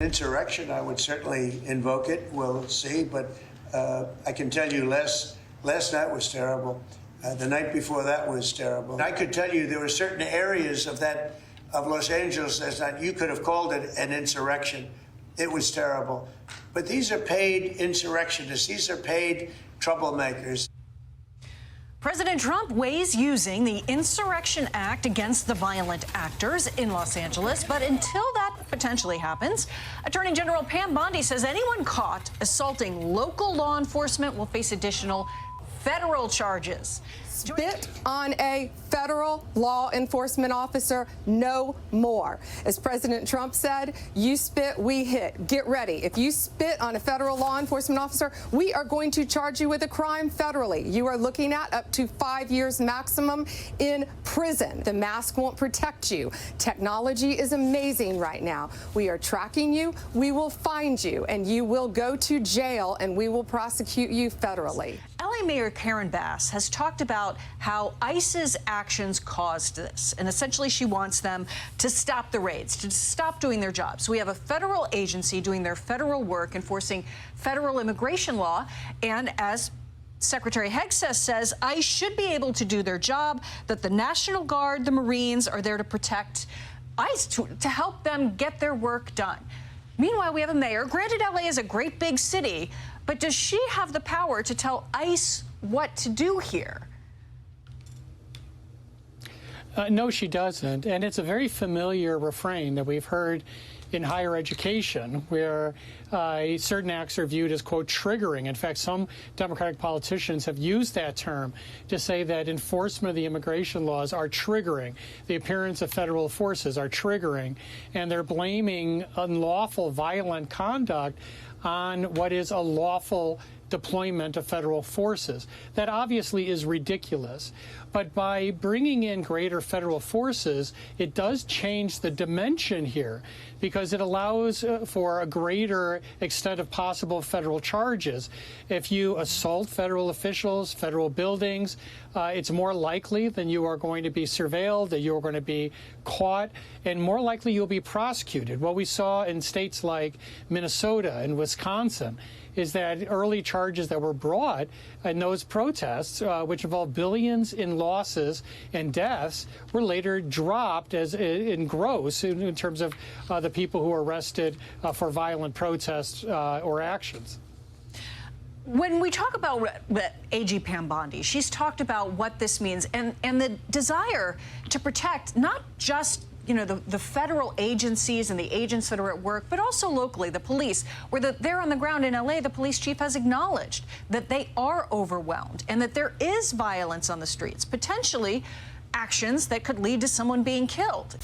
Insurrection, I would certainly invoke it. We'll see, but I can tell you last night was terrible. The night before that was terrible. And I could tell you there were certain areas of Los Angeles that you could have called it an insurrection. It was terrible. But these are paid insurrectionists. These are paid troublemakers. President Trump weighs using the Insurrection Act against the violent actors in Los Angeles. But until that potentially happens, Attorney General Pam Bondi says anyone caught assaulting local law enforcement will face additional federal charges. Spit on a federal law enforcement officer, no more. As President Trump said, you spit, we hit. Get ready. If you spit on a federal law enforcement officer, we are going to charge you with a crime federally. You are looking at up to 5 years maximum in prison. The mask won't protect you. Technology is amazing right now. We are tracking you. We will find you, and you will go to jail, and we will prosecute you federally. LA Mayor Karen Bass has talked about how ICE's actions caused this, and essentially she wants them to stop the raids, to stop doing their jobs. We have a federal agency doing their federal work, enforcing federal immigration law, and as Secretary Hegseth says, ICE should be able to do their job, that the National Guard, the Marines are there to protect ICE, to help them get their work done. Meanwhile, we have a mayor. Granted, LA is a great big city, but does she have the power to tell ICE what to do here? No, she doesn't. And it's a very familiar refrain that we've heard in higher education, where certain acts are viewed as, quote, triggering. In fact, some Democratic politicians have used that term to say that enforcement of the immigration laws are triggering. The appearance of federal forces are triggering. And they're blaming unlawful, violent conduct on what is a lawful deployment of federal forces. That obviously is ridiculous. But by bringing in greater federal forces, it does change the dimension here, because it allows for a greater extent of possible federal charges. If you assault federal officials, federal buildings, it's more likely that you are going to be surveilled, that you're going to be caught, and more likely you'll be prosecuted. What we saw in states like Minnesota and Wisconsin is that early charges that were brought in those protests, which involved billions in losses and deaths, were later dropped as in gross in terms of the people who were arrested for violent protests or actions. When we talk about AG Pam Bondi, she's talked about what this means and the desire to protect not just the federal agencies and the agents that are at work, but also locally, the police, where they're on the ground in LA, the police chief has acknowledged that they are overwhelmed and that there is violence on the streets, potentially actions that could lead to someone being killed.